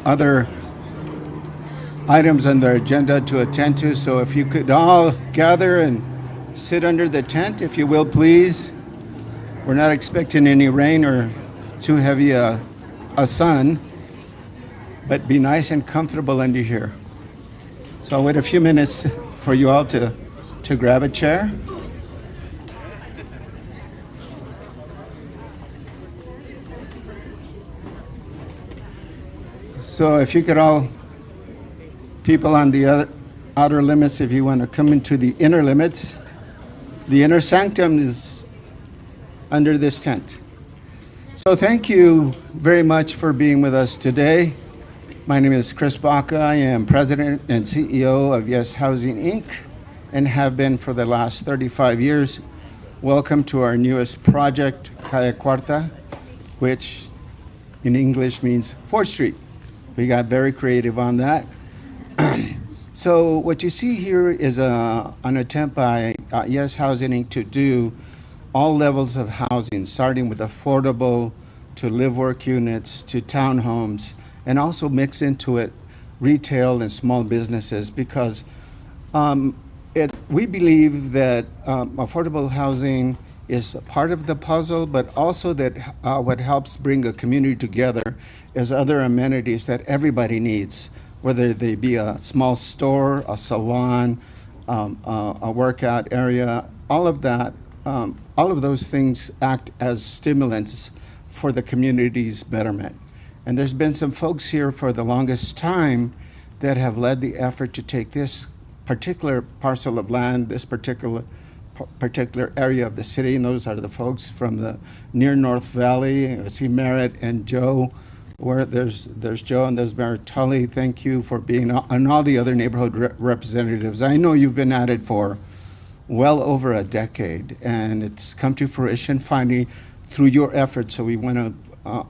other items on their agenda to attend to. So if you could all gather and sit under the tent, if you will, please. We're not expecting any rain or too heavy a sun, but be nice and comfortable under here. So I'll wait a few minutes for you all to grab a chair. So if you could all, people on the outer limits, if you want to come into the inner limits, the inner sanctum is under this tent. So thank you very much for being with us today. My name is Chris Baca. I am President and CEO of Yes Housing, Inc., and have been for the last 35 years. Welcome to our newest project, Calle Cuarta, which in English means 4th Street. We got very creative on that. So what you see here is an attempt by Yes Housing, Inc. to do all levels of housing, starting with affordable to live-work units to townhomes, and also mix into it retail and small businesses, because we believe that affordable housing is part of the puzzle, but also that what helps bring a community together is other amenities that everybody needs, whether they be a small store, a salon, a workout area, all of that. All of those things act as stimulants for the community's betterment. And there's been some folks here for the longest time that have led the effort to take this particular parcel of land, this particular area of the city, and those are the folks from the near North Valley. I see Merritt and Joe, where there's Joe and there's Merritt Tully. Thank you for being, and all the other neighborhood representatives. I know you've been at it for well over a decade, and it's come to fruition finally through your efforts. So we want to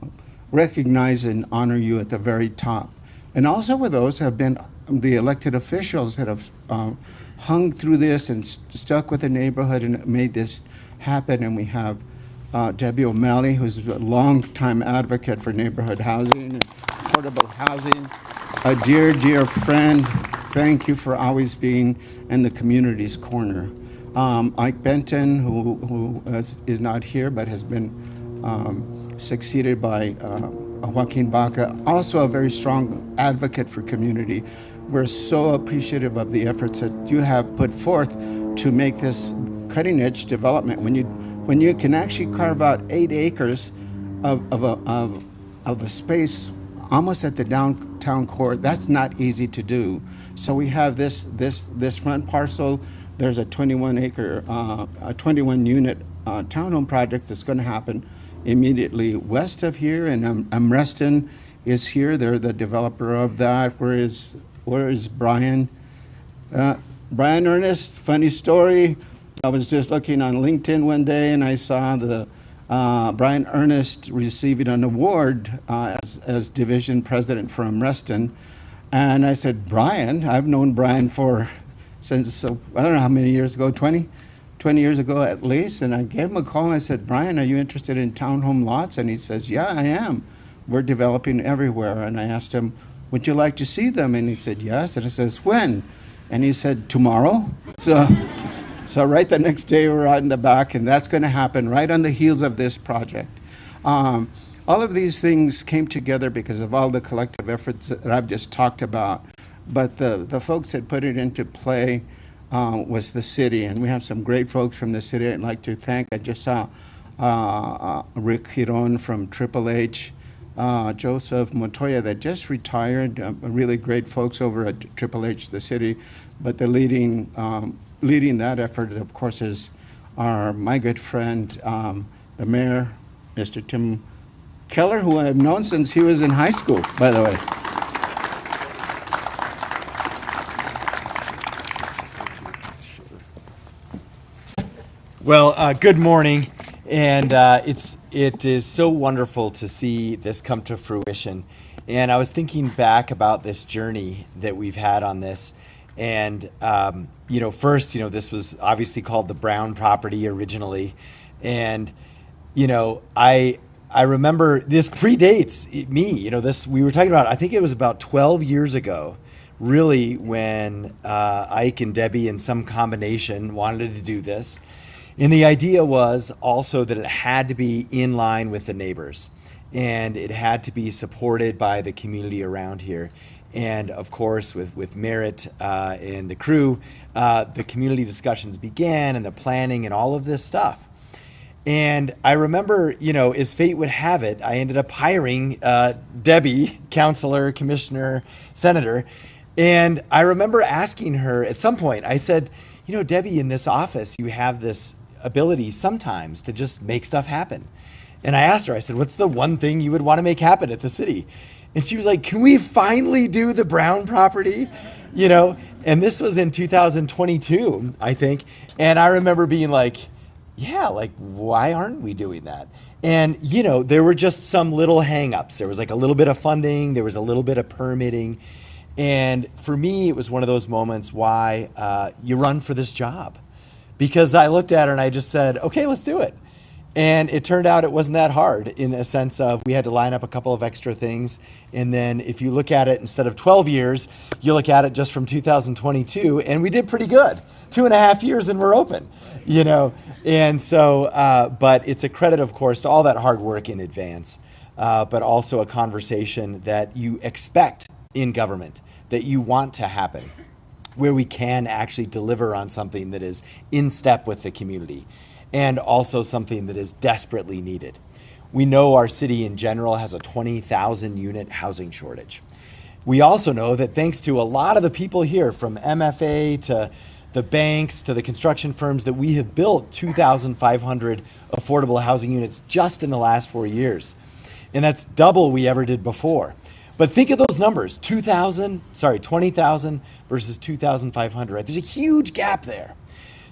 recognize and honor you at the very top. And also with those have been the elected officials that have hung through this and stuck with the neighborhood and made this happen. And we have Debbie O'Malley, who's a longtime advocate for neighborhood housing and affordable housing. A dear, dear friend, thank you for always being in the community's corner. Ike Benton, who is not here but has been succeeded by Joaquin Baca, also a very strong advocate for community. We're so appreciative of the efforts that you have put forth to make this cutting edge development. When you can actually carve out 8 acres of a space almost at the downtown core, that's not easy to do. So we have this front parcel. There's a 21 unit townhome project that's going to happen immediately west of here, and Reston is here. They're the developer of that. Where is Brian? Brian Ernest, funny story. I was just looking on LinkedIn one day and I saw the Brian Ernest receiving an award as division president from Reston. And I said, Brian, I've known Brian since, I don't know how many years ago, 20 years ago at least. And I gave him a call and I said, Brian, are you interested in townhome lots? And he says, yeah, I am. We're developing everywhere. And I asked him, would you like to see them? And he said, yes. And I says, when? And he said, tomorrow. So right the next day we're out in the back, and that's going to happen right on the heels of this project. All of these things came together because of all the collective efforts that I've just talked about. But the folks that put it into play was the city, and we have some great folks from the city I'd like to thank. I just saw Rick Giron from Triple H, Joseph Montoya that just retired, really great folks over at Triple H, the city. But the leading that effort, of course, is my good friend, the mayor, Mr. Tim Keller, who I've known since he was in high school, by the way. Well, good morning, and it is so wonderful to see this come to fruition. And I was thinking back about this journey that we've had on this, and first, this was obviously called the Brown property originally, and I I remember this predates me. This we were talking about. I think it was about 12 years ago, really, when Ike and Debbie, in some combination, wanted to do this. And the idea was also that it had to be in line with the neighbors, and it had to be supported by the community around here. And of course, with Merritt and the crew, the community discussions began, and the planning and all of this stuff. And I remember, as fate would have it, I ended up hiring Debbie, counselor, commissioner, senator. And I remember asking her at some point, I said, Debbie, in this office, you have this ability sometimes to just make stuff happen. And I asked her, I said, what's the one thing you would want to make happen at the city? And she was like, can we finally do the Brown property? And this was in 2022, I think. And I remember being like, yeah, like, why aren't we doing that? And, there were just some little hangups. There was like a little bit of funding. There was a little bit of permitting. And for me, it was one of those moments why you run for this job. Because I looked at her and I just said, okay, let's do it. And it turned out it wasn't that hard, in a sense of we had to line up a couple of extra things. And then if you look at it, instead of 12 years, you look at it just from 2022, and we did pretty good. 2.5 years and we're open, And so, but it's a credit, of course, to all that hard work in advance, but also a conversation that you expect in government, that you want to happen, where we can actually deliver on something that is in step with the community, and also something that is desperately needed. We know our city in general has a 20,000 unit housing shortage. We also know that thanks to a lot of the people here, from MFA to the banks to the construction firms, that we have built 2,500 affordable housing units just in the last 4 years. And that's double we ever did before. But think of those numbers, 20,000 versus 2,500. There's a huge gap there.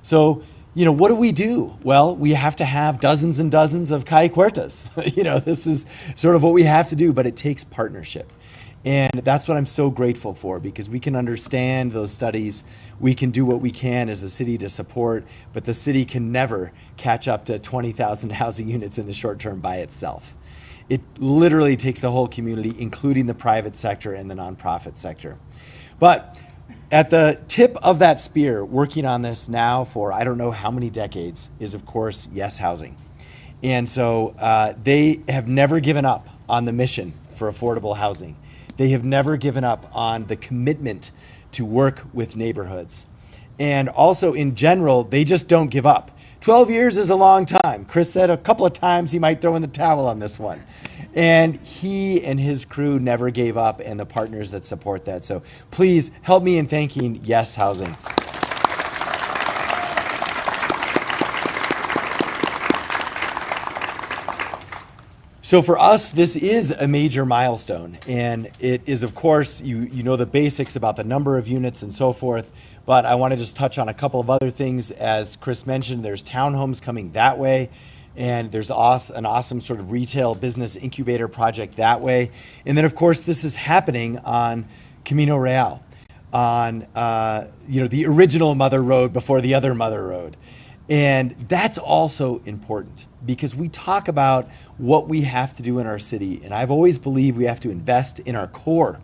So, what do? Well, we have to have dozens and dozens of Calle Cuartas. This is sort of what we have to do, but it takes partnership. And that's what I'm so grateful for, because we can understand those studies. We can do what we can as a city to support, but the city can never catch up to 20,000 housing units in the short term by itself. It literally takes a whole community, including the private sector and the nonprofit sector. But at the tip of that spear, working on this now for I don't know how many decades, is of course Yes Housing. And so they have never given up on the mission for affordable housing. They have never given up on the commitment to work with neighborhoods. And also in general, they just don't give up. 12 years is a long time. Chris said a couple of times he might throw in the towel on this one. And he and his crew never gave up, and the partners that support that. So please help me in thanking Yes Housing. So for us, this is a major milestone, and it is, of course, you know the basics about the number of units and so forth, but I want to just touch on a couple of other things. As Chris mentioned, there's townhomes coming that way, and there's an awesome sort of retail business incubator project that way. And then, of course, this is happening on Camino Real, on the original Mother Road before the other Mother Road. And that's also important, because we talk about what we have to do in our city. And I've always believed we have to invest in our core.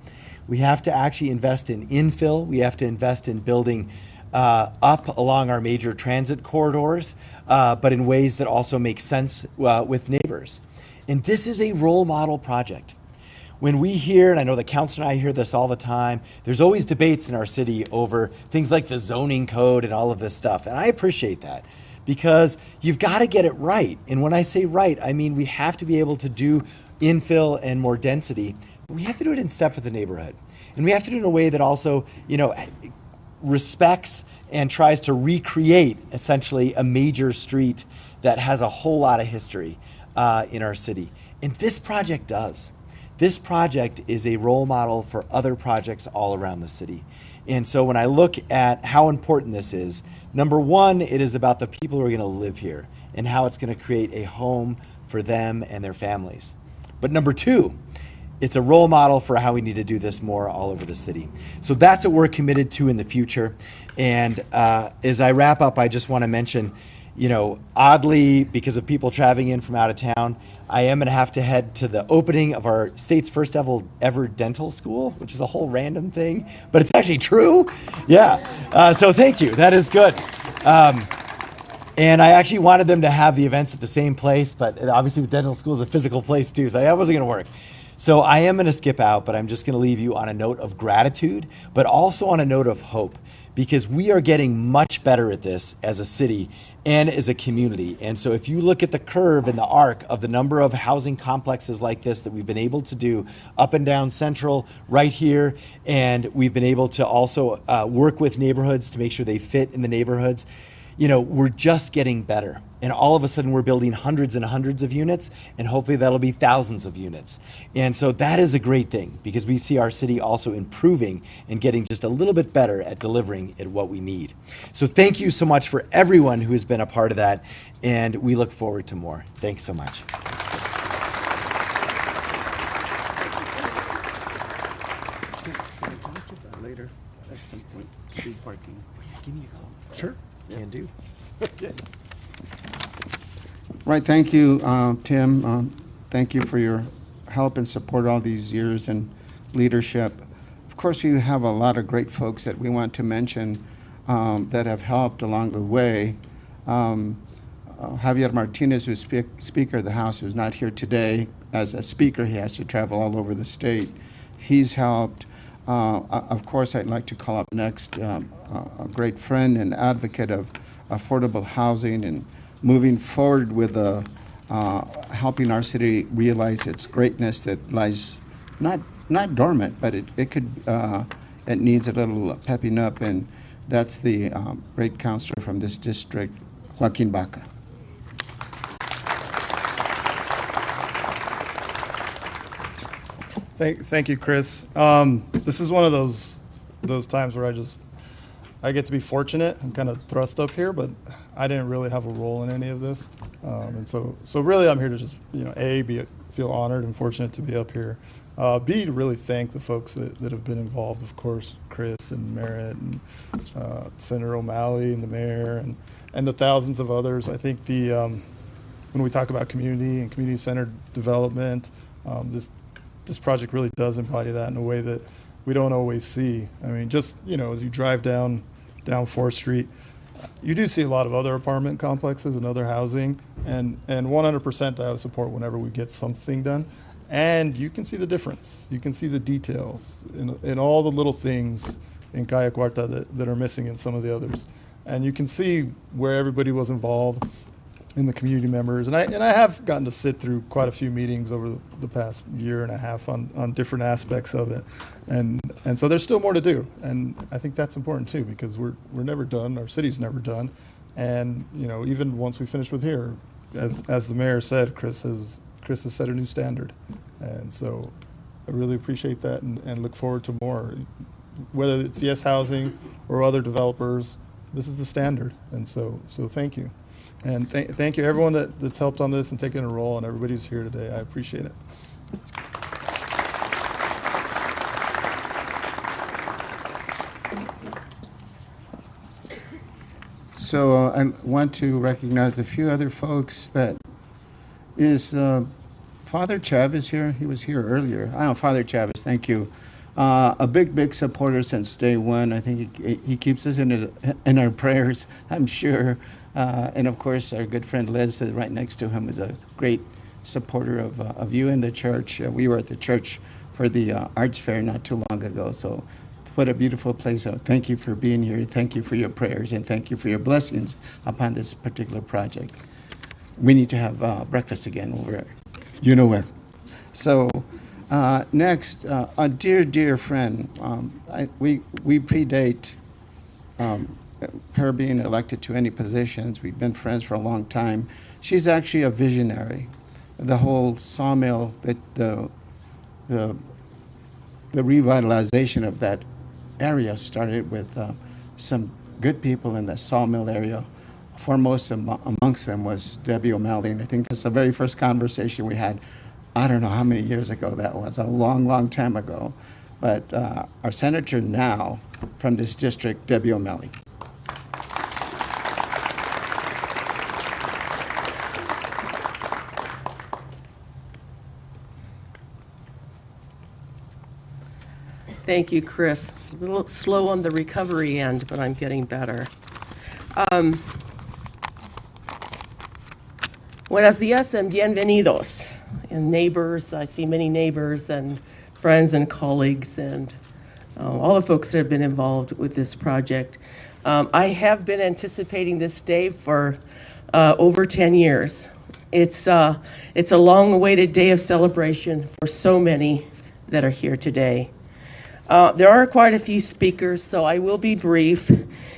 We have to actually invest in infill. We have to invest in building up along our major transit corridors, but in ways that also make sense with neighbors. And this is a role model project. When we hear, and I know the council and I hear this all the time, there's always debates in our city over things like the zoning code and all of this stuff. And I appreciate that, because you've got to get it right. And when I say right, I mean we have to be able to do infill and more density. But we have to do it in step with the neighborhood. And we have to do it in a way that also, respects and tries to recreate essentially a major street that has a whole lot of history in our city. And this project does. This project is a role model for other projects all around the city. And so when I look at how important this is, number one, it is about the people who are going to live here and how it's going to create a home for them and their families. But number two, it's a role model for how we need to do this more all over the city. So that's what we're committed to in the future. And as I wrap up, I just want to mention, oddly, because of people traveling in from out of town, I am going to have to head to the opening of our state's first ever dental school, which is a whole random thing, but it's actually true. Yeah. So thank you. That is good. And I actually wanted them to have the events at the same place, but obviously the dental school is a physical place too, so that wasn't going to work. So I am going to skip out, but I'm just going to leave you on a note of gratitude, but also on a note of hope, because we are getting much better at this as a city and as a community. And so if you look at the curve and the arc of the number of housing complexes like this that we've been able to do up and down Central, right here, and we've been able to also work with neighborhoods to make sure they fit in the neighborhoods, we're just getting better. And all of a sudden we're building hundreds and hundreds of units, and hopefully that'll be thousands of units. And so that is a great thing, because we see our city also improving and getting just a little bit better at delivering at what we need. So thank you so much for everyone who has been a part of that, and we look forward to more. Thanks so much. Later, at some point, street parking. Give me a call. Sure. Can do. Right, thank you, Tim. Thank you for your help and support all these years and leadership. Of course, we have a lot of great folks that we want to mention that have helped along the way. Javier Martinez, who's Speaker of the House, who's not here today. As a speaker, he has to travel all over the state. He's helped. Of course, I'd like to call up next a great friend and advocate of affordable housing and moving forward with helping our city realize its greatness that lies not dormant, but it needs a little pepping up, and that's the great counselor from this district, Joaquin Baca. Thank you, Chris. This is one of those times where I get to be fortunate. I'm kind of thrust up here, but I didn't really have a role in any of this, and so really I'm here to just feel honored and fortunate to be up here. B, to really thank the folks that have been involved. Of course, Chris and Merritt and Senator O'Malley and the mayor and the thousands of others. I think when we talk about community and community-centered development, this project really does embody that in a way that we don't always see. I mean, just, as you drive down 4th Street, you do see a lot of other apartment complexes and other housing, and 100% I would support whenever we get something done. And you can see the difference. You can see the details in all the little things in Calle Cuarta that are missing in some of the others. And you can see where everybody was involved in the community members. And I have gotten to sit through quite a few meetings over the past year and a half on different aspects of it. And so there's still more to do. And I think that's important too, because we're never done. Our city's never done. And, even once we finish with here, as the mayor said, Chris has set a new standard. And so I really appreciate that and look forward to more. Whether it's Yes Housing or other developers, this is the standard. And so thank you. And thank you everyone that's helped on this and taken a role, and everybody who's here today. I appreciate it. So I want to recognize a few other folks. That is Father Chavez here. He was here earlier. Father Chavez, thank you. A big supporter since day one. I think he keeps us in our prayers, I'm sure. And of course, our good friend Liz right next to him is a great supporter of you and the church. We were at the church for the arts fair not too long ago. So what a beautiful place. So thank you for being here. Thank you for your prayers, and thank you for your blessings upon this particular project. We need to have breakfast again over you know where. So next, a dear friend. We predate her being elected to any positions. We've been friends for a long time. She's actually a visionary. The whole sawmill, the revitalization of that area started with some good people in the sawmill area. Foremost amongst them was Debbie O'Malley, and I think that's the very first conversation we had. I don't know how many years ago that was, a long time ago. But our senator now from this district, Debbie O'Malley. Thank you, Chris. A little slow on the recovery end, but I'm getting better. Buenos días and bienvenidos. And neighbors, I see many neighbors and friends and colleagues and all the folks that have been involved with this project. I have been anticipating this day for over 10 years. It's a long-awaited day of celebration for so many that are here today. There are quite a few speakers, so I will be brief.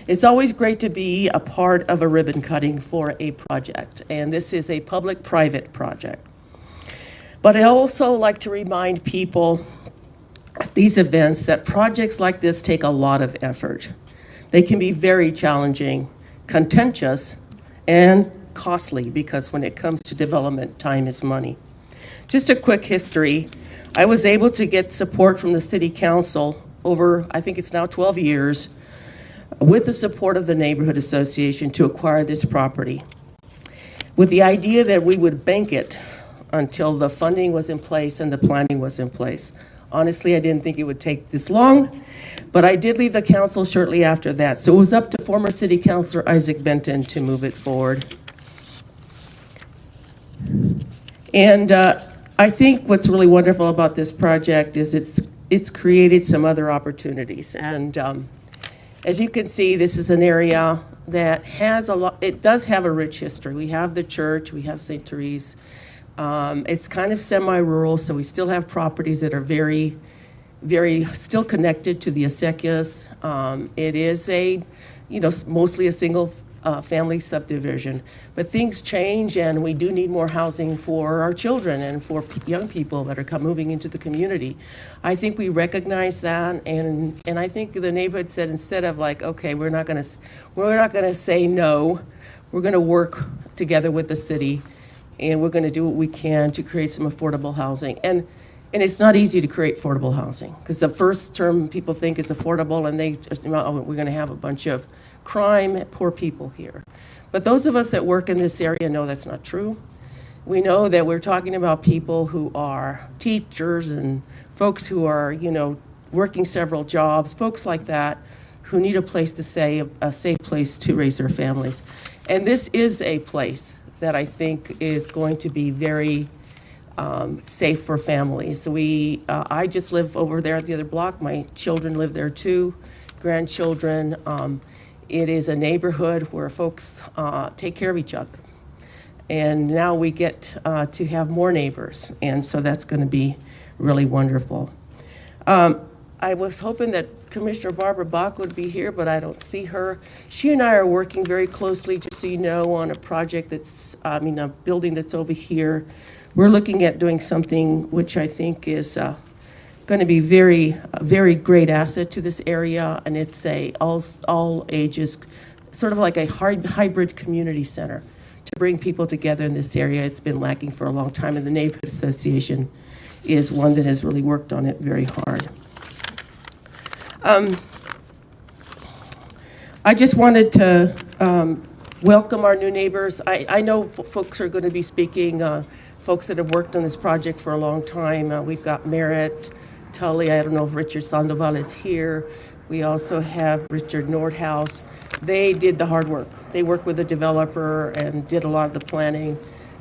It's always great to be a part of a ribbon cutting for a project, and this is a public-private project. But I also like to remind people at these events that projects like this take a lot of effort. They can be very challenging, contentious, and costly because when it comes to development, time is money. Just a quick history. I was able to get support from the City Council over, I think it's now 12 years, with the support of the Neighborhood Association to acquire this property, with the idea that we would bank it until the funding was in place and the planning was in place. Honestly, I didn't think it would take this long, but I did leave the council shortly after that. So it was up to former City Councilor Isaac Benton to move it forward. And I think what's really wonderful about this project is it's created some other opportunities. And as you can see, this is an area that has a lot, it does have a rich history. We have the church, we have St. Therese. It's kind of semi-rural, so we still have properties that are very, very still connected to the acequias. It is mostly a single family subdivision, but things change and we do need more housing for our children and for young people that are moving into the community. I think we recognize that, and I think the neighborhood said instead of like, okay, we're not gonna say no, we're gonna work together with the city and we're gonna do what we can to create some affordable housing. And it's not easy to create affordable housing because the first term people think is affordable and they just, oh, we're gonna have a bunch of crime, poor people here. But those of us that work in this area know that's not true. We know that we're talking about people who are teachers and folks who are, working several jobs, folks like that who need a place to stay, a safe place to raise their families. And this is a place that I think is going to be very safe for families. I just live over there at the other block. My children live there too, grandchildren. It is a neighborhood where folks take care of each other. And now we get to have more neighbors, and so that's going to be really wonderful. I was hoping that Commissioner Barbara Bach would be here, but I don't see her. She and I are working very closely, just so you know, on a project a building that's over here. We're looking at doing something which I think is going to be a very great asset to this area, and it's a all ages, sort of like a hybrid community center to bring people together in this area. It's been lacking for a long time, and the Neighborhood Association is one that has really worked on it very hard. I just wanted to welcome our new neighbors. I know folks are going to be speaking, folks that have worked on this project for a long time. We've got Merritt, Tully, I don't know if Richard Sandoval is here. We also have Richard Nordhaus. They did the hard work. They worked with the developer and did a lot of the planning,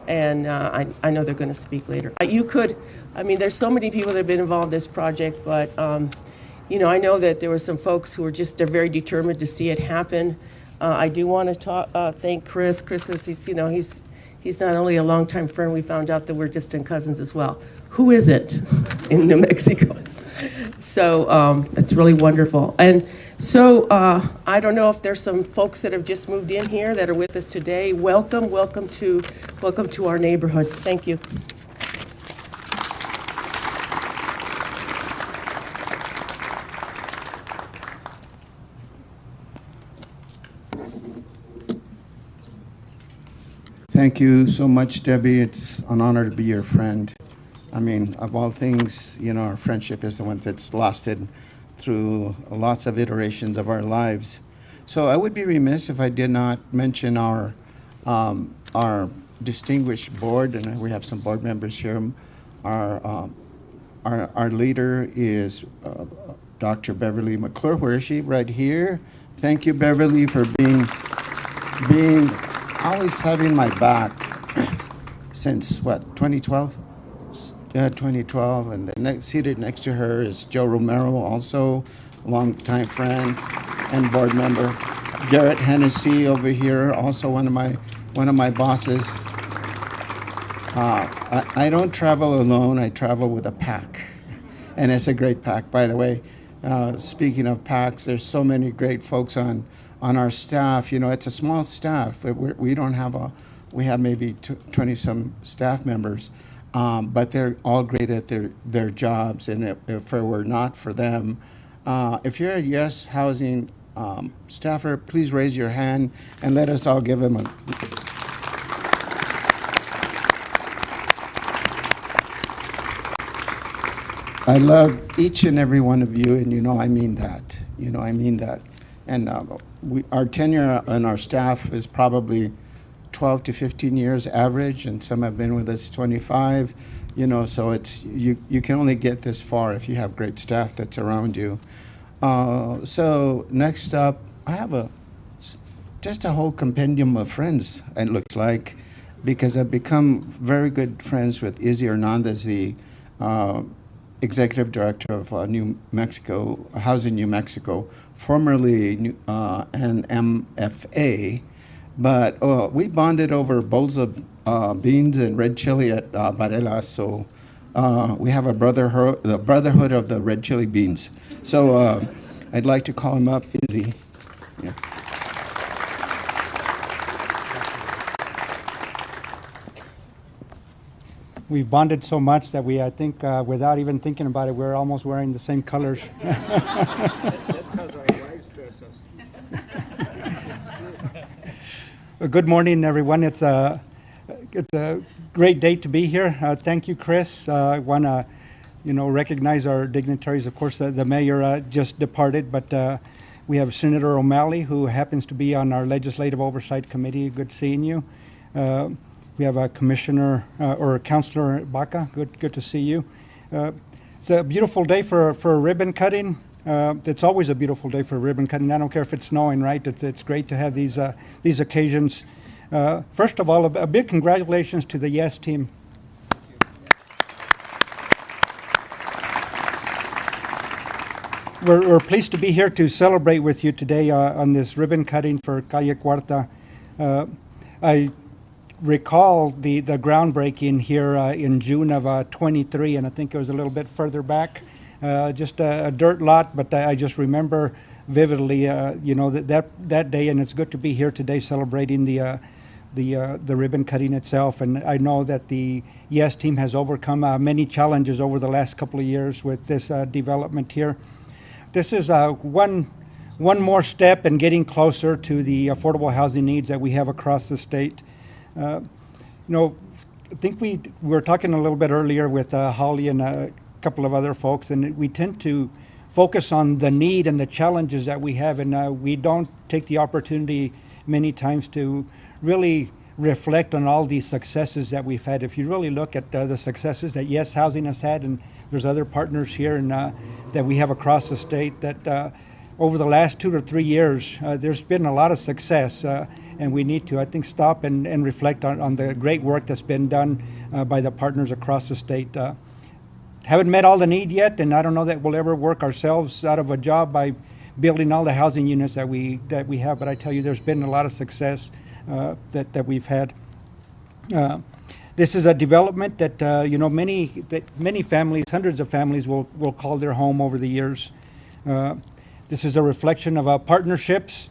and I know they're going to speak later. There's so many people that have been involved in this project, but I know that there were some folks who were just very determined to see it happen. I do want to thank Chris. Chris is, he's not only a longtime friend, we found out that we're distant cousins as well. Who is it in New Mexico? So that's really wonderful. And so I don't know if there's some folks that have just moved in here that are with us today. Welcome to our neighborhood. Thank you. Thank you so much, Debbie. It's an honor to be your friend. Of all things, our friendship is the one that's lasted through lots of iterations of our lives. So I would be remiss if I did not mention our distinguished board, and we have some board members here. Our leader is Dr. Beverly McClure. Where is she? Right here. Thank you, Beverly, for being always having my back since what, 2012? 2012. And seated next to her is Joe Romero, also a longtime friend and board member. Garrett Hennessy over here, also one of my bosses. I don't travel alone. I travel with a pack, and it's a great pack, by the way. Speaking of packs, there's so many great folks on our staff. You know, it's a small staff. We don't have we have maybe 20 some staff members, but they're all great at their jobs. And if it were not for them, if you're a Yes Housing staffer, please raise your hand and let us all give them a. I love each and every one of you, and you know I mean that. You know I mean that. And our tenure on our staff is probably 12 to 15 years average, and some have been with us 25. You know, so it's you can only get this far if you have great staff that's around you. So next up, I have just a whole compendium of friends, it looks like, because I've become very good friends with Izzy Hernandez, the executive director of New Mexico, Housing New Mexico, formerly NMFA, but we bonded over bowls of beans and red chili at Varela, so we have the brotherhood of the red chili beans. So I'd like to call him up, Izzy. Yeah. We've bonded so much that I think, without even thinking about it, we're almost wearing the same colors. That's because our wives dress us. Good morning, everyone. It's a great day to be here. Thank you, Chris. I want to, recognize our dignitaries. Of course, the mayor just departed, but we have Senator O'Malley, who happens to be on our Legislative Oversight Committee. Good seeing you. We have a Commissioner or Councilor Baca. Good to see you. It's a beautiful day for ribbon cutting. It's always a beautiful day for ribbon cutting. I don't care if it's snowing, right? It's great to have these occasions. First of all, a big congratulations to the Yes team. We're pleased to be here to celebrate with you today on this ribbon cutting for Calle Cuarta. I recall the groundbreaking here in June of 23, and I think it was a little bit further back, just a dirt lot, but I just remember vividly, that day, and it's good to be here today celebrating the ribbon cutting itself. And I know that the Yes team has overcome many challenges over the last couple of years with this development here. This is one more step in getting closer to the affordable housing needs that we have across the state. I think we were talking a little bit earlier with Holly and a couple of other folks, and we tend to focus on the need and the challenges that we have, and we don't take the opportunity many times to really reflect on all these successes that we've had. If you really look at the successes that Yes Housing has had, and there's other partners here and that we have across the state, that over the last 2 to 3 years, there's been a lot of success, and we need to, I think, stop and reflect on the great work that's been done by the partners across the state. Haven't met all the need yet, and I don't know that we'll ever work ourselves out of a job by building all the housing units that we have, but I tell you, there's been a lot of success that we've had. This is a development that many families, hundreds of families, will call their home over the years. This is a reflection of partnerships.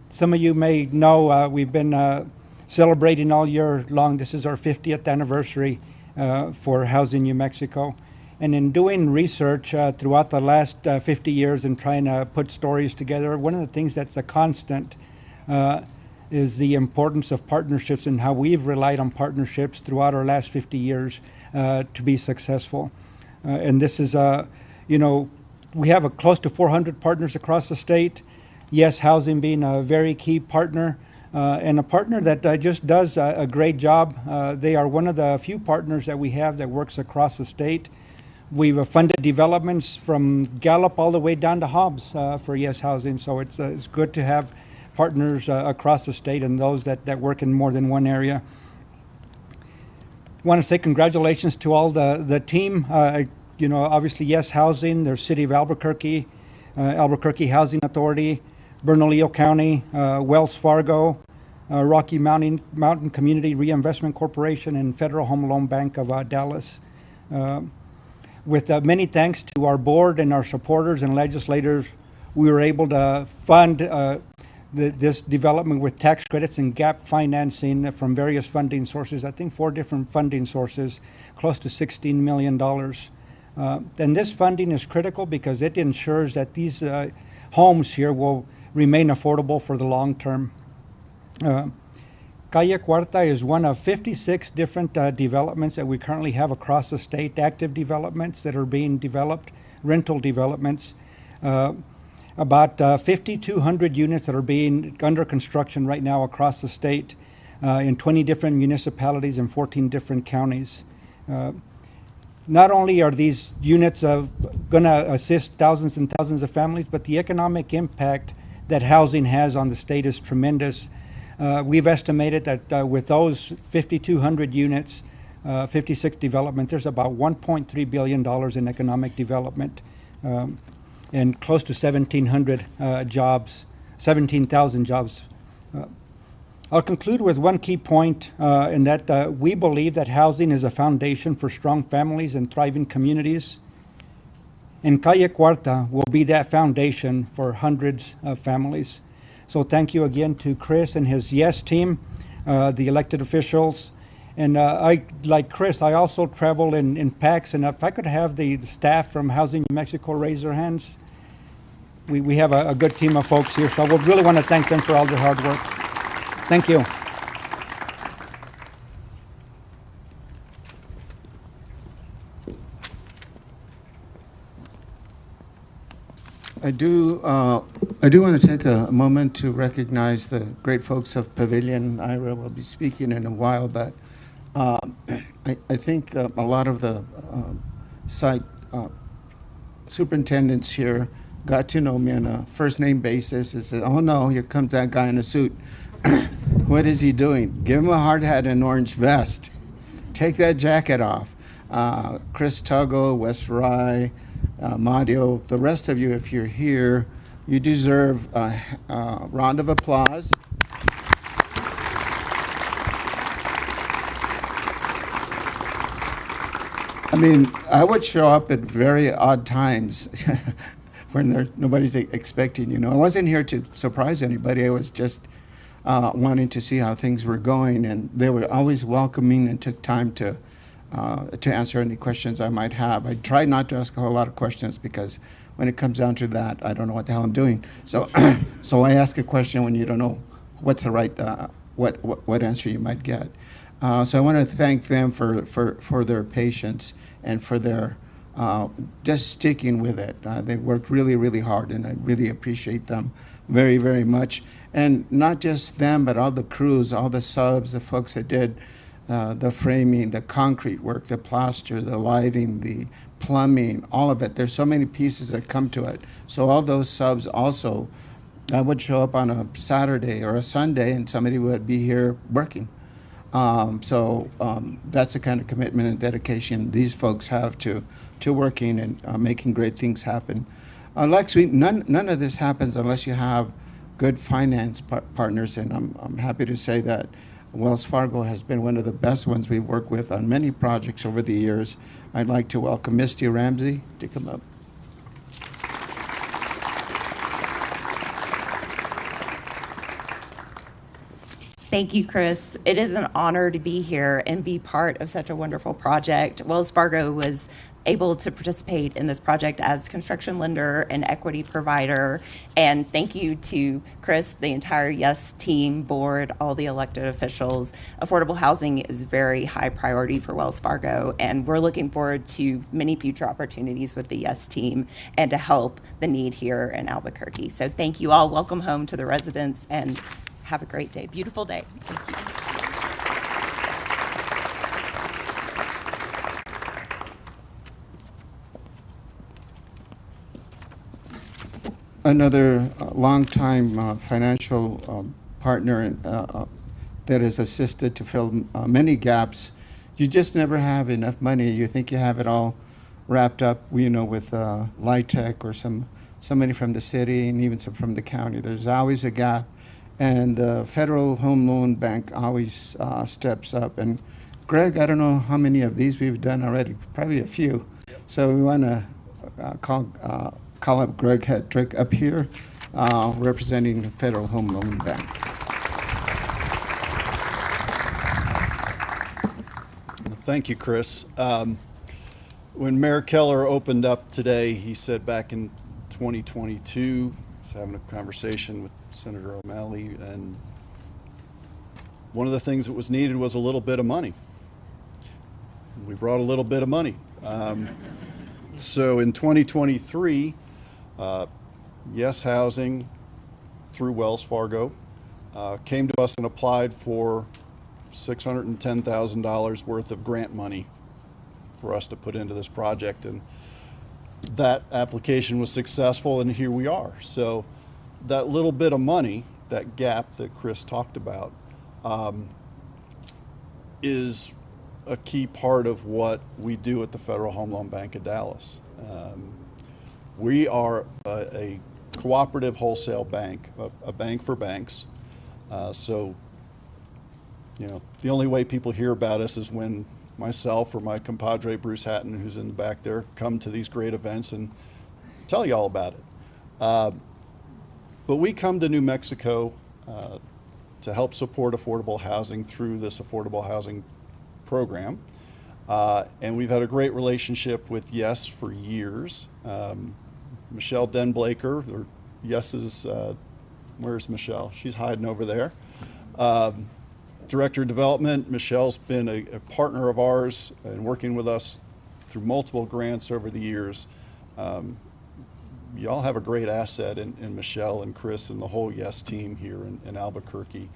Some of you may know we've been celebrating all year long. This is our 50th anniversary for Housing New Mexico. And in doing research throughout the last 50 years and trying to put stories together, one of the things that's a constant is the importance of partnerships and how we've relied on partnerships throughout our last 50 years to be successful. And this is, we have close to 400 partners across the state. Yes Housing being a very key partner, and a partner that just does a great job. They are one of the few partners that we have that works across the state. We've funded developments from Gallup all the way down to Hobbs for Yes Housing. So it's good to have partners across the state and those that work in more than one area. Want to say congratulations to all the team. Obviously Yes Housing, there's City of Albuquerque, Albuquerque Housing Authority, Bernalillo County, Wells Fargo, Rocky Mountain Community Reinvestment Corporation, and Federal Home Loan Bank of Dallas. With many thanks to our board and our supporters and legislators, we were able to fund this development with tax credits and gap financing from various funding sources. I think 4 different funding sources, close to $16 million. And this funding is critical because it ensures that these homes here will remain affordable for the long term. Calle Cuarta is one of 56 different developments that we currently have across the state, active developments that are being developed, rental developments. About 5,200 units that are being under construction right now across the state in 20 different municipalities and 14 different counties. Not only are these units going to assist thousands and thousands of families, but the economic impact that housing has on the state is tremendous. We've estimated that with those 5,200 units, 56 development, there's about $1.3 billion in economic development and close to 1,700 jobs, 17,000 jobs. I'll conclude with one key point in that we believe that housing is a foundation for strong families and thriving communities. And Calle Cuarta will be that foundation for hundreds of families. So thank you again to Chris and his Yes team, the elected officials. And like Chris, I also travel in packs. And if I could have the staff from Housing New Mexico raise their hands. We have a good team of folks here. So I would really want to thank them for all their hard work. Thank you. I do want to take a moment to recognize the great folks of Pavilion. Ira will be speaking in a while, but I think a lot of the site superintendents here got to know me on a first name basis and said, oh no, here comes that guy in a suit. What is he doing? Give him a hard hat and an orange vest. Take that jacket off. Chris Tuggle, Wes Rye, Mario, the rest of you, if you're here, you deserve a round of applause. I mean, I would show up at very odd times when nobody's expecting, I wasn't here to surprise anybody. I was just wanting to see how things were going, and they were always welcoming and took time to answer any questions I might have. I tried not to ask a whole lot of questions because when it comes down to that, I don't know what the hell I'm doing. So, so I ask a question when you don't know what's the right, what answer you might get. So I want to thank them for their patience and for their just sticking with it. They worked really, really hard, and I really appreciate them very, very much. And not just them, but all the crews, all the subs, the folks that did the framing, the concrete work, the plaster, the lighting, the plumbing, all of it. There's so many pieces that come to it. So all those subs also, I would show up on a Saturday or a Sunday and somebody would be here working. That's the kind of commitment and dedication these folks have to working and making great things happen. Lex, none of this happens unless you have good finance partners, and I'm happy to say that Wells Fargo has been one of the best ones we've worked with on many projects over the years. I'd like to welcome Misty Ramsey to come up. Thank you, Chris. It is an honor to be here and be part of such a wonderful project. Wells Fargo was able to participate in this project as construction lender and equity provider. And thank you to Chris, the entire Yes team, board, all the elected officials. Affordable housing is very high priority for Wells Fargo, and we're looking forward to many future opportunities with the Yes team and to help the need here in Albuquerque. So thank you all. Welcome home to the residents, and have a great day. Beautiful day. Thank you. another longtime financial partner that has assisted to fill many gaps. You just never have enough money. You think you have it all wrapped up, with LIHTC or somebody from the city and even some from the county. There's always a gap, and the Federal Home Loan Bank always steps up. And Greg, I don't know how many of these we've done already, probably a few. So we want to call up Greg Hedrick up here, representing the Federal Home Loan Bank. Thank you, Chris. When Mayor Keller opened up today, he said back in 2022, he was having a conversation with Senator O'Malley, and one of the things that was needed was a little bit of money. We brought a little bit of money. So in 2023, Yes Housing, through Wells Fargo, came to us and applied for $610,000 worth of grant money for us to put into this project, and that application was successful, and here we are. So that little bit of money, that gap that Chris talked about, is a key part of what we do at the Federal Home Loan Bank of Dallas. We are a cooperative wholesale bank, a bank for banks. So the only way people hear about us is when myself or my compadre Bruce Hatton, who's in the back there, come to these great events and tell you all about it. But we come to New Mexico to help support affordable housing through this affordable housing program. And we've had a great relationship with Yes for years. Michelle Denblaker, or Yes's, where's Michelle? She's hiding over there. Director of Development, Michelle's been a partner of ours and working with us through multiple grants over the years. Y'all have a great asset in Michelle and Chris and the whole Yes team here in Albuquerque.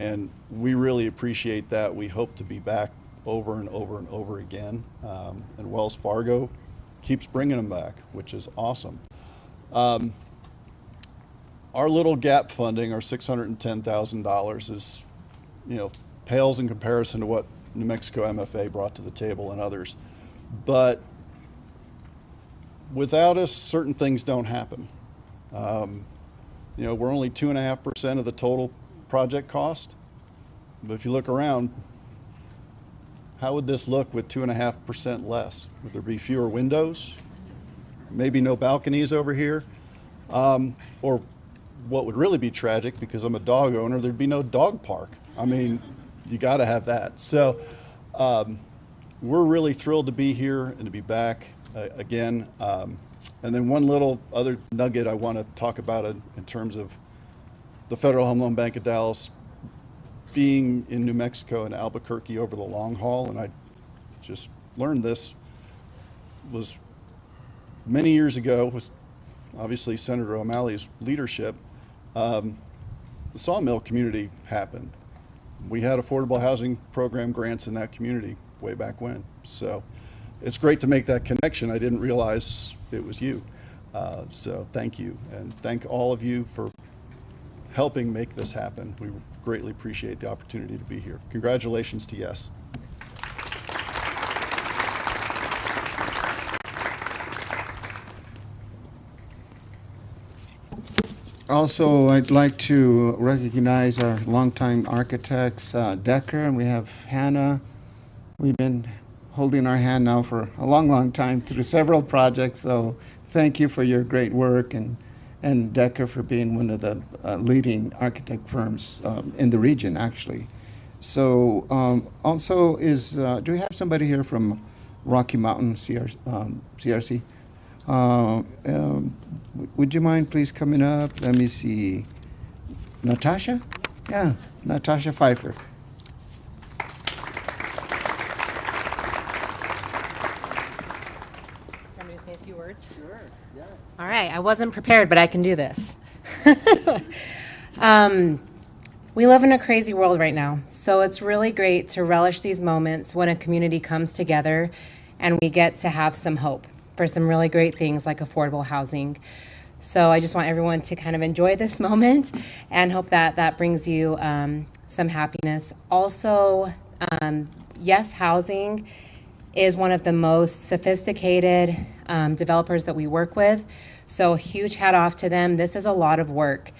And we really appreciate that. We hope to be back over and over and over again. And Wells Fargo keeps bringing them back, which is awesome. Our little gap funding, our $610,000 is, pales in comparison to what New Mexico MFA brought to the table and others. But without us, certain things don't happen. We're only 2.5% of the total project cost. But if you look around, how would this look with 2.5% less? Would there be fewer windows? Maybe no balconies over here? Or what would really be tragic, because I'm a dog owner, there'd be no dog park. I mean, you got to have that. So we're really thrilled to be here and to be back again. And then one little other nugget I want to talk about in terms of the Federal Home Loan Bank of Dallas being in New Mexico and Albuquerque over the long haul, and I just learned this, was many years ago, was obviously Senator O'Malley's leadership. The sawmill community happened. We had affordable housing program grants in that community way back when. So it's great to make that connection. I didn't realize it was you. So thank you, and thank all of you for helping make this happen. We greatly appreciate the opportunity to be here. Congratulations to Yes. Also, I'd like to recognize our longtime architects, Decker, and we have Hannah. We've been holding our hand now for a long, long time through several projects, so thank you for your great work, and Decker for being one of the leading architect firms in the region, actually. So also do we have somebody here from Rocky Mountain CRC? Would you mind please coming up? Let me see. Natasha? Yeah, Natasha Pfeiffer. Want me to say a few words? Sure, yes. All right, I wasn't prepared, but I can do this. We live in a crazy world right now, so it's really great to relish these moments when a community comes together and we get to have some hope for some really great things like affordable housing. So I just want everyone to kind of enjoy this moment and hope that that brings you some happiness. Also, Yes Housing is one of the most sophisticated developers that we work with. So huge hat off to them. This is a lot of work.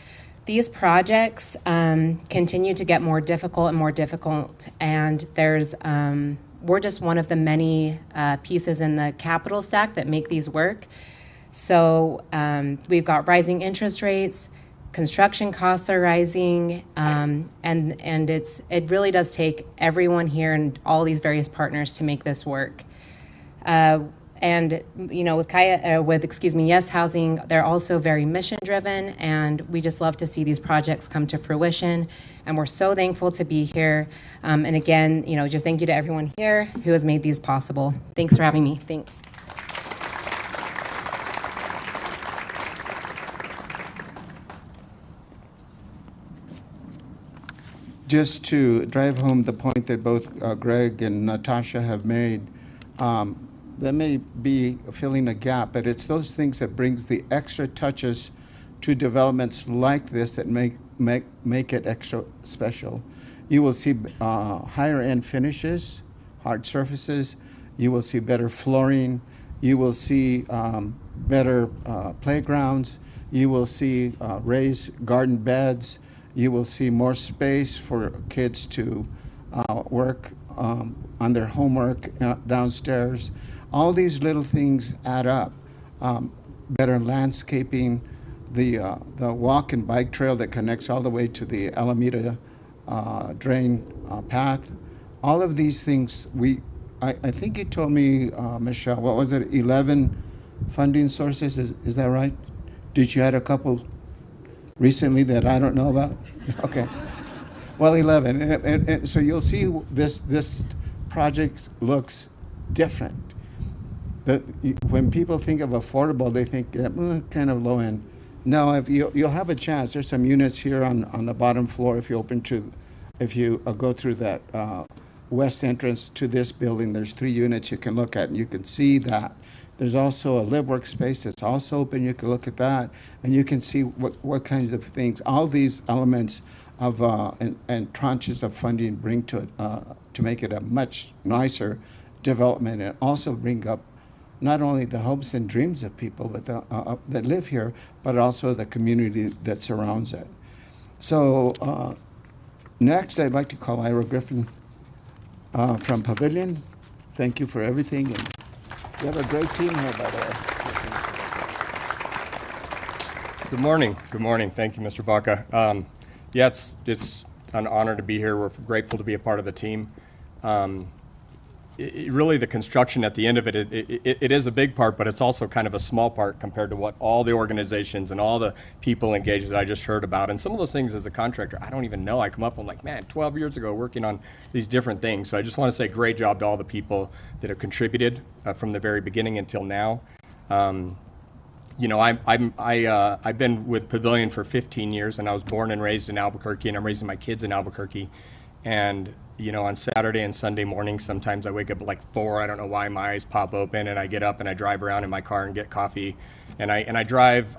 These projects continue to get more difficult and more difficult, and we're just one of the many pieces in the capital stack that make these work. So we've got rising interest rates, construction costs are rising, and it really does take everyone here and all these various partners to make this work. And with Yes Housing, they're also very mission driven, and we just love to see these projects come to fruition. And we're so thankful to be here. And again, just thank you to everyone here who has made these possible. Thanks for having me. Thanks. Just to drive home the point that both Greg and Natasha have made, that may be filling a gap, but it's those things that brings the extra touches to developments like this that make it extra special. You will see higher end finishes, hard surfaces. You will see better flooring. You will see better playgrounds. You will see raised garden beds. You will see more space for kids to work on their homework downstairs. All these little things add up. Better landscaping, the walk and bike trail that connects all the way to the Alameda drain path. All of these things, I think you told me, Michelle, what was it, 11 funding sources, is that right? Did you add a couple recently that I don't know about? Okay. Well, 11. And so you'll see this project looks different. When people think of affordable, they think kind of low end. No, if you'll have a chance. There's some units here on the bottom floor if you go through that west entrance to this building. There's 3 units you can look at, and you can see that. There's also a live workspace that's also open. You can look at that, and you can see what kinds of things all these elements of and tranches of funding bring to it to make it a much nicer development, and also bring up not only the hopes and dreams of people but that live here, but also the community that surrounds it. So next, I'd like to call Ira Griffin from Pavilion. Thank you for everything. And you have a great team here, by the way. Good morning. Good morning. Thank you, Mr. Baca. Yeah, it's an honor to be here. We're grateful to be a part of the team. Really, the construction at the end of it is a big part, but it's also kind of a small part compared to what all the organizations and all the people engaged that I just heard about. And some of those things as a contractor, I don't even know. I come up, I'm like, man, 12 years ago working on these different things. So I just want to say great job to all the people that have contributed from the very beginning until now. I've been with Pavilion for 15 years, and I was born and raised in Albuquerque, and I'm raising my kids in Albuquerque. And on Saturday and Sunday mornings, sometimes I wake up at like 4. I don't know why my eyes pop open, and I get up and I drive around in my car and get coffee. And I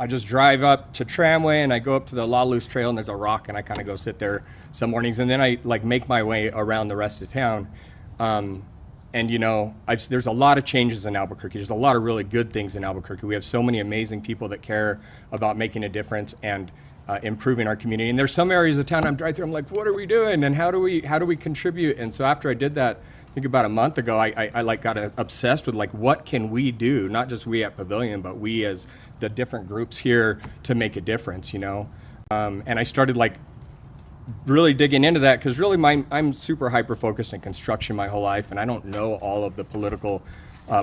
just drive up to Tramway, and I go up to the La Luz Trail, and there's a rock, and I kind of go sit there some mornings, and then I make my way around the rest of town. There's a lot of changes in Albuquerque. There's a lot of really good things in Albuquerque. We have so many amazing people that care about making a difference and improving our community. And there's some areas of town I'm driving through, I'm like, what are we doing? And how do we contribute? And so after I did that, I think about a month ago, I got obsessed with what can we do? Not just we at Pavilion, but we as the different groups here to make a difference, And I started really digging into that, because really I'm super hyper focused in construction my whole life, and I don't know all of the political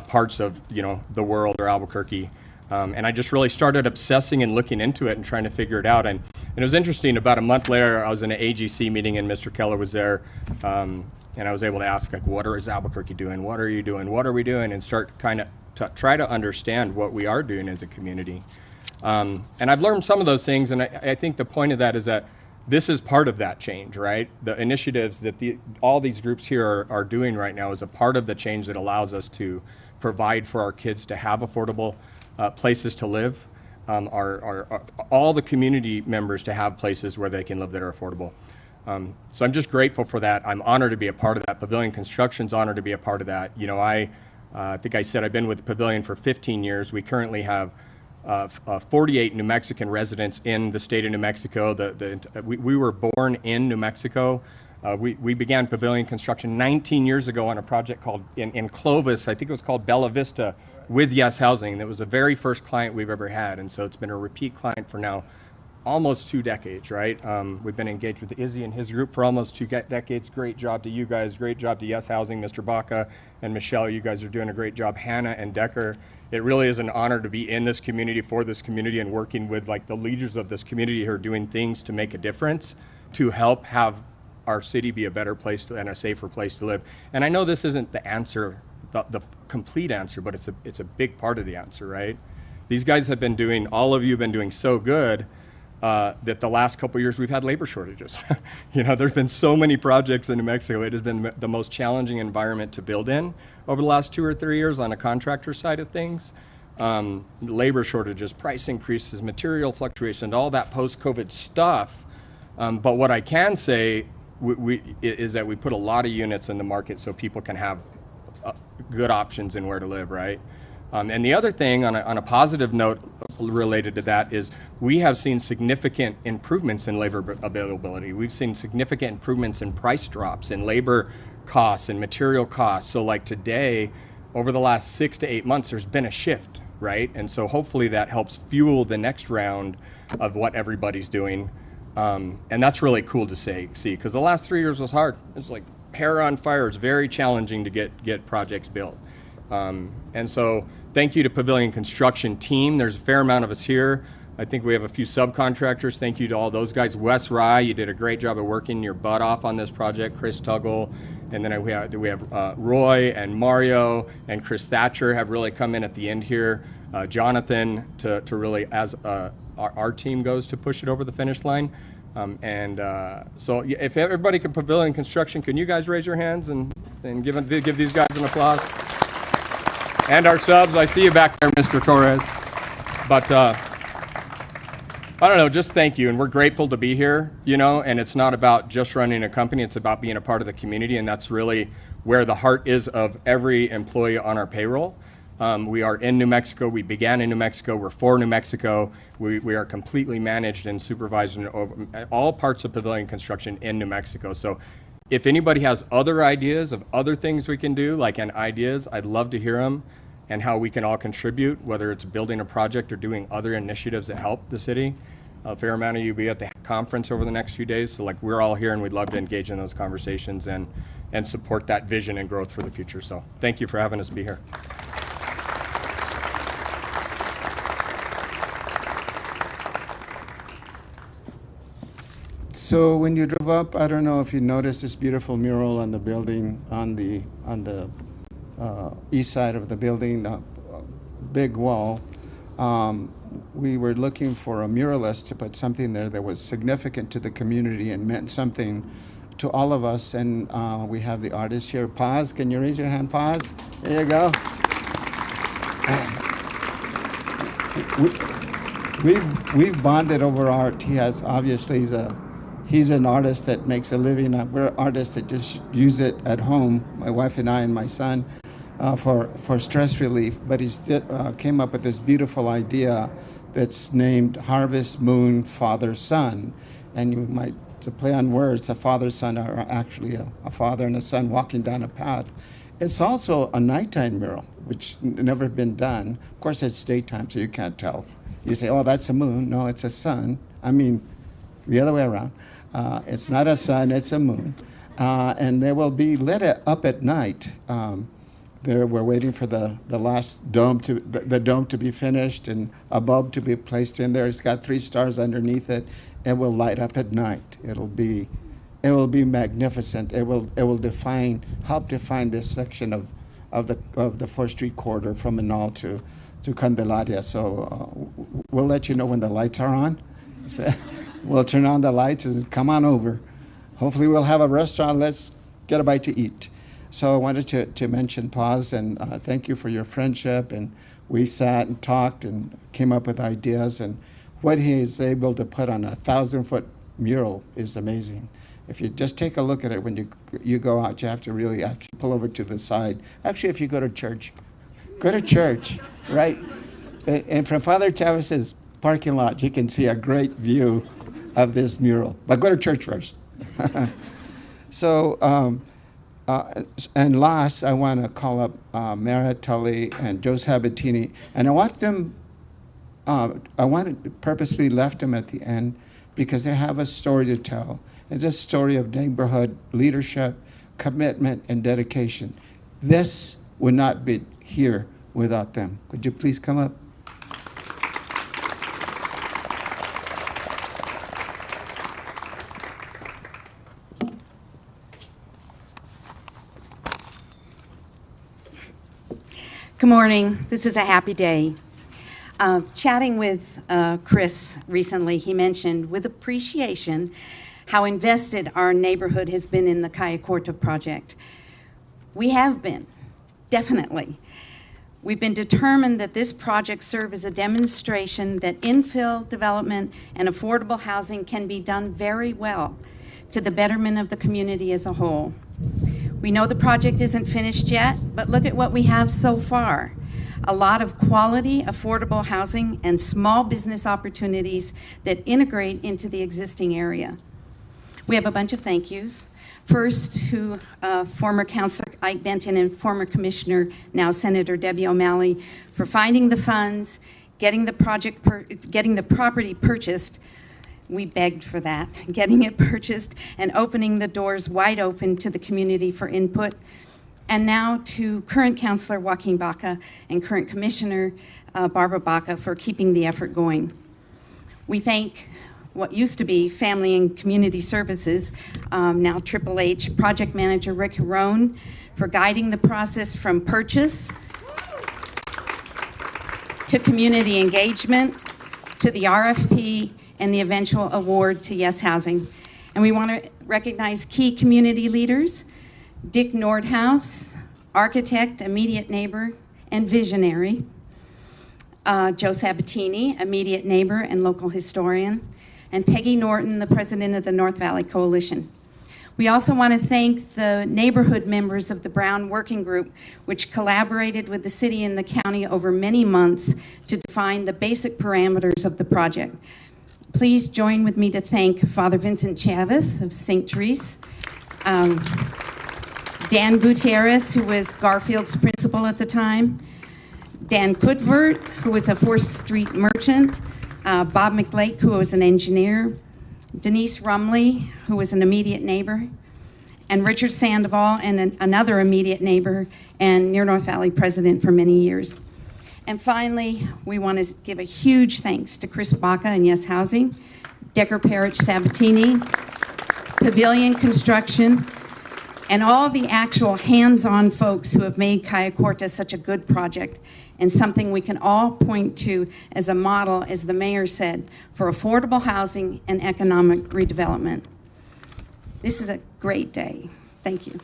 parts of the world or Albuquerque. And I just really started obsessing and looking into it and trying to figure it out. And it was interesting. About a month later, I was in an AGC meeting, and Mr. Keller was there, and I was able to ask, what is Albuquerque doing? What are you doing? What are we doing? And start kind of try to understand what we are doing as a community. And I've learned some of those things, and I think the point of that is that this is part of that change, right? The initiatives that all these groups here are doing right now is a part of the change that allows us to provide for our kids to have affordable places to live, all the community members to have places where they can live that are affordable. So I'm just grateful for that. I'm honored to be a part of that. Pavilion Construction's honored to be a part of that. You know, I think I said I've been with the Pavilion for 15 years. We currently have 48 New Mexican residents in the state of New Mexico. We were born in New Mexico. We began Pavilion Construction 19 years ago on a project called, in Clovis, I think it was called Bella Vista, with Yes Housing. That was the very first client we've ever had. And so it's been a repeat client for now almost 2 decades, right? We've been engaged with Izzy and his group for almost 2 decades. Great job to you guys. Great job to Yes Housing, Mr. Baca and Michelle. You guys are doing a great job. Hannah and Decker. It really is an honor to be in this community, for this community, and working with like the leaders of this community who are doing things to make a difference, to help have our city be a better place and a safer place to live. And I know this isn't the answer, the complete answer, but it's a big part of the answer, right? These guys have been doing, all of you have been doing so good that the last couple of years we've had labor shortages. You know, there's been so many projects in New Mexico. It has been the most challenging environment to build in over the last 2 or 3 years on a contractor side of things. Labor shortages, price increases, material fluctuation, all that post-COVID stuff. But what I can say is that we put a lot of units in the market so people can have good options in where to live, right? And the other thing on a positive note related to that is we have seen significant improvements in labor availability. We've seen significant improvements in price drops in labor costs and material costs. So like today, over the last 6 to 8 months, there's been a shift, right? And so hopefully that helps fuel the next round of what everybody's doing. And that's really cool to see, because the last 3 years was hard. It's like hair on fire. It's very challenging to get projects built. And so thank you to Pavilion Construction team. There's a fair amount of us here. I think we have a few subcontractors. Thank you to all those guys. Wes Rye, you did a great job of working your butt off on this project. Chris Tuggle, and then we have Roy and Mario and Chris Thatcher have really come in at the end here. Jonathan to really, as our team goes to push it over the finish line. So if everybody can Pavilion Construction, can you guys raise your hands and give these guys an applause? And our subs, I see you back there, Mr. Torres. But I don't know, just thank you. And we're grateful to be here, you know, and it's not about just running a company, it's about being a part of the community. And that's really where the heart is of every employee on our payroll. We are in New Mexico. We began in New Mexico. We're for New Mexico. We are completely managed and supervised in all parts of Pavilion Construction in New Mexico. So if anybody has other ideas of other things we can do, ideas, I'd love to hear them and how we can all contribute, whether it's building a project or doing other initiatives that help the city. A fair amount of you will be at the conference over the next few days. So we're all here and we'd love to engage in those conversations and support that vision and growth for the future. So thank you for having us be here. So when you drove up, I don't know if you noticed this beautiful mural on the building, on the east side of the building, big wall. We were looking for a muralist to put something there that was significant to the community and meant something to all of us. And we have the artist here. Paz, can you raise your hand, Paz? There you go. We've bonded over art. He has, obviously, he's an artist that makes a living. We're artists that just use it at home, my wife and I and my son, for stress relief. But he came up with this beautiful idea that's named Harvest Moon Father Son. And you might, to play on words, a father son are actually a father and a son walking down a path. It's also a nighttime mural, which never been done. Of course, it's daytime, so you can't tell. You say, oh, that's a moon. No, it's a sun. I mean, the other way around. It's not a sun, it's a moon. And they will be lit up at night. We're waiting for the last dome the dome to be finished and a bulb to be placed in there. It's got 3 stars underneath it. It will light up at night. It will be magnificent. It will help define this section of the 4th Street corridor from Manal to Candelaria. So we'll let you know when the lights are on. So we'll turn on the lights and come on over. Hopefully we'll have a restaurant. Let's get a bite to eat. So I wanted to mention Paz and thank you for your friendship. And we sat and talked and came up with ideas, and what he is able to put on a 1,000-foot mural is amazing. If you just take a look at it when you go out, you have to really actually pull over to the side. Actually, if you go to church, right? And from Father Chavez's parking lot, you can see a great view of this mural. But go to church first. So, and last, I want to call up Mara Tully and Joe Sabatini, and I want them. I wanted to purposely left them at the end because they have a story to tell. It's a story of neighborhood leadership, commitment, and dedication. This would not be here without them. Could you please come up? Good morning. This is a happy day. Chatting with Chris recently, he mentioned with appreciation how invested our neighborhood has been in the Calle Cuarta project. We have been, definitely. We've been determined that this project serve as a demonstration that infill development and affordable housing can be done very well to the betterment of the community as a whole. We know the project isn't finished yet, but look at what we have so far. A lot of quality, affordable housing and small business opportunities that integrate into the existing area. We have a bunch of thank yous. First to former Councilor Ike Benton and former Commissioner, now Senator Debbie O'Malley, for finding the funds, getting the property purchased. We begged for that, getting it purchased and opening the doors wide open to the community for input. And now to current Councilor Joaquin Baca and current Commissioner Barbara Baca for keeping the effort going. We thank what used to be Family and Community Services, now Triple H, Project Manager Rick Herone, for guiding the process from purchase to community engagement to the RFP and the eventual award to Yes Housing. And we want to recognize key community leaders, Dick Nordhaus, architect, immediate neighbor, and visionary, Joe Sabatini, immediate neighbor and local historian, and Peggy Norton, the president of the North Valley Coalition. We also want to thank the neighborhood members of the Brown Working Group, which collaborated with the city and the county over many months to define the basic parameters of the project. Please join with me to thank Father Vincent Chavez of St. Therese, Dan Gutierrez, who was Garfield's principal at the time, Dan Cuthbert, who was a 4th Street merchant, Bob McLake, who was an engineer, Denise Rumley, who was an immediate neighbor, and Richard Sandoval, and another immediate neighbor and Near North Valley president for many years. And finally, we want to give a huge thanks to Chris Baca and Yes Housing, Decker Parrish Sabatini, Pavilion Construction, and all the actual hands-on folks who have made Calle Cuarta such a good project and something we can all point to as a model, as the mayor said, for affordable housing and economic redevelopment. This is a great day. Thank you.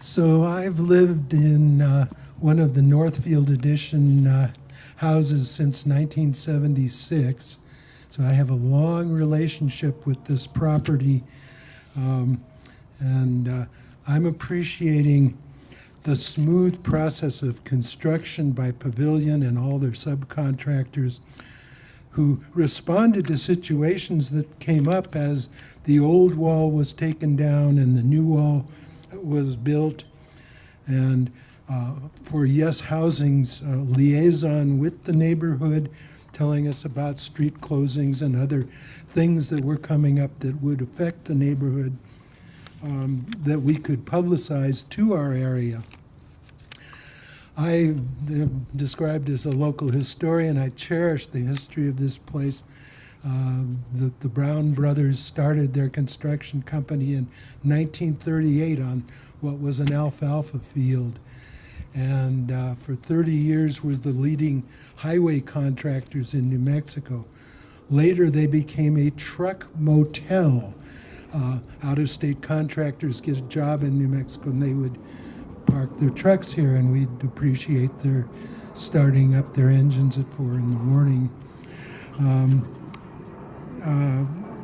So I've lived in one of the Northfield Edition houses since 1976. So I have a long relationship with this property, and I'm appreciating the smooth process of construction by Pavilion and all their subcontractors who responded to situations that came up as the old wall was taken down and the new wall was built. And for Yes Housing's liaison with the neighborhood, telling us about street closings and other things that were coming up that would affect the neighborhood, that we could publicize to our area. I am described as a local historian. I cherish the history of this place. The Brown brothers started their construction company in 1938 on what was an alfalfa field. And for 30 years was the leading highway contractors in New Mexico. Later, they became a truck motel out-of-state contractors get a job in New Mexico, and they would park their trucks here, and we'd appreciate their starting up their engines at 4 in the morning.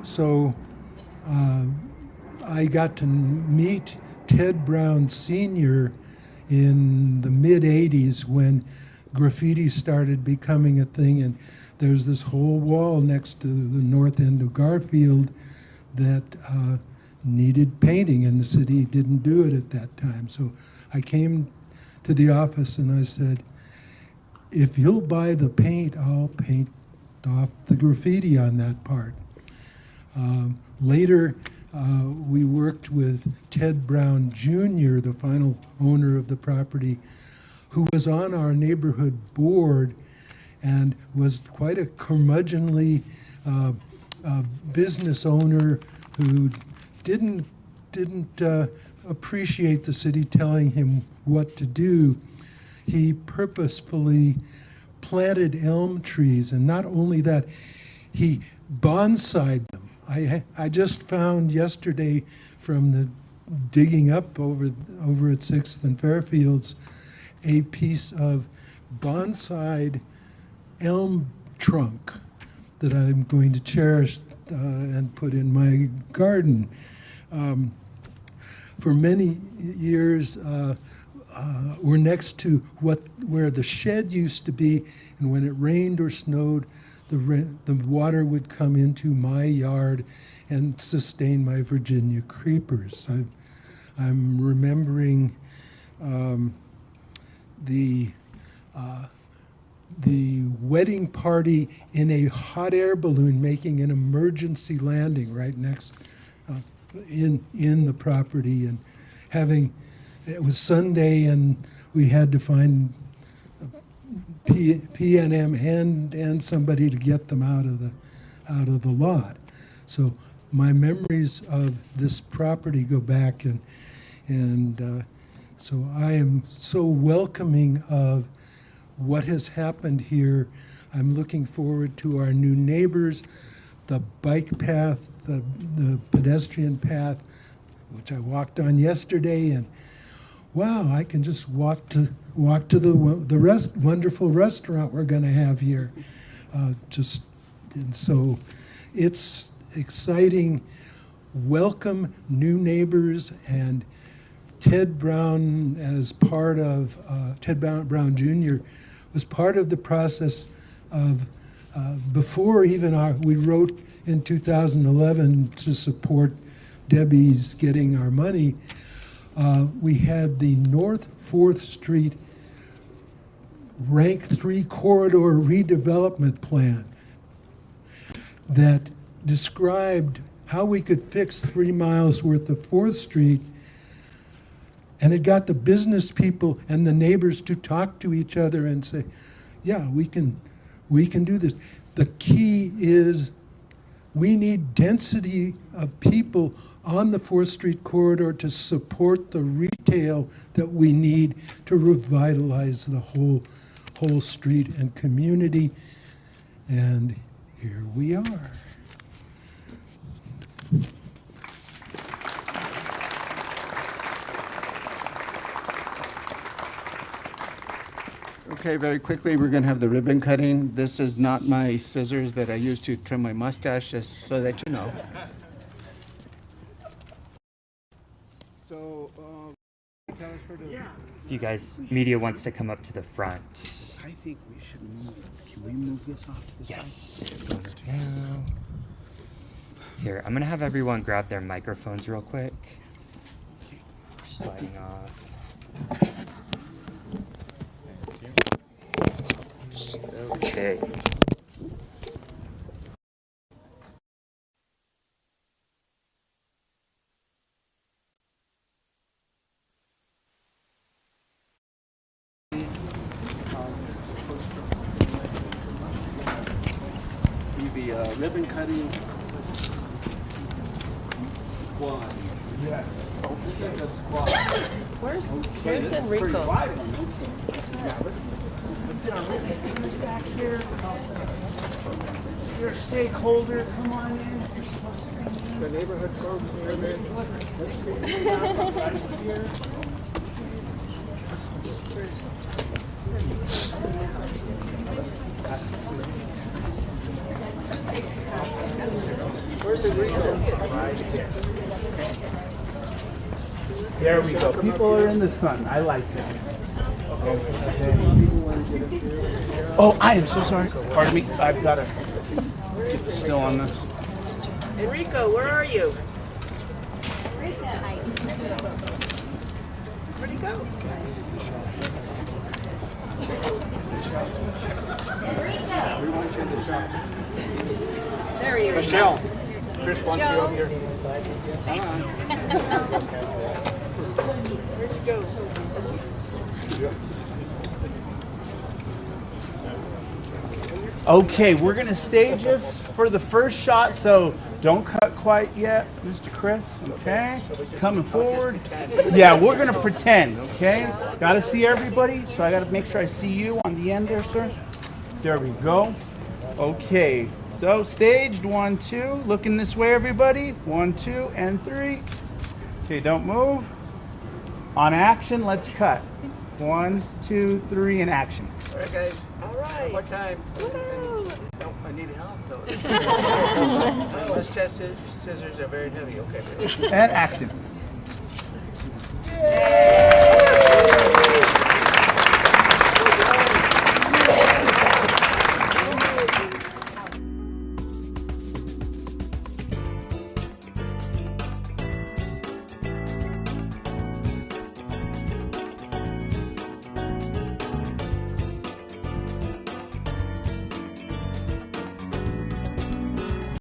So I got to meet Ted Brown Sr. in the mid-'80s when graffiti started becoming a thing, and there's this whole wall next to the north end of Garfield that needed painting, and the city didn't do it at that time. So I came to the office and I said, if you'll buy the paint, I'll paint off the graffiti on that part. Later, we worked with Ted Brown Jr., the final owner of the property, who was on our neighborhood board and was quite a curmudgeonly business owner who didn't appreciate the city telling him what to do. He purposefully planted elm trees, and not only that, he bonsaied them. I just found yesterday from the digging up over at 6th and Fairfields a piece of bonsaied elm trunk that I'm going to cherish and put in my garden. For many years, we're next to where the shed used to be, and when it rained or snowed, the water would come into my yard and sustain my Virginia creepers. I'm remembering the wedding party in a hot air balloon making an emergency landing right next in the property, and it was Sunday and we had to find P&M and somebody to get them out of the lot. So my memories of this property go back, and so I am so welcoming of what has happened here. I'm looking forward to our new neighbors, the bike path, the pedestrian path, which I walked on yesterday, and wow, I can just walk to the wonderful restaurant we're going to have here. And so it's exciting. Welcome new neighbors, and Ted Brown, as part of Ted Brown Jr., was part of the process of before even we wrote in 2011 to support Debbie's getting our money. We had the North 4th Street Rank 3 corridor redevelopment plan that described how we could fix 3 miles worth of 4th Street, and it got the business people and the neighbors to talk to each other and say, yeah, we can do this. The key is we need density of people on the 4th Street corridor to support the retail that we need to revitalize the whole street and community. And here we are. Okay, very quickly, we're going to have the ribbon cutting. This is not my scissors that I use to trim my mustache, just so that you know. So, tell us where to... If you guys, media wants to come up to the front. I think we should move. Can we move this off to the side? Yes. Here, I'm going to have everyone grab their microphones real quick. Sliding off. Okay. The ribbon cutting squad. Yes. Oh, this is a squad. Where's Enrico? Let's get our ribbon back here. you're a stakeholder, come on in. You're supposed to be in. The neighborhood folks are there. Let's take this out right here. Where's Enrico? There we go. People are in the sun. I like that. Oh, I am so sorry. Pardon me. I've got to get still on this. Enrico, where are you? Where'd he go? There he is. Michelle. Chris wants you up here. Where'd you go? Okay, we're going to stage this for the first shot, so don't cut quite yet, Mr. Chris, okay? Coming forward. Yeah, we're going to pretend, okay? Got to see everybody, so I got to make sure I see you on the end there, sir. There we go. Okay, so staged, 1, 2. Looking this way, everybody. 1, 2, and 3. Okay, don't move. On action, let's cut. 1, 2, 3, and action. All right, guys. All right. One more time. No, I need help, though. Those chest scissors are very heavy. Okay. And action.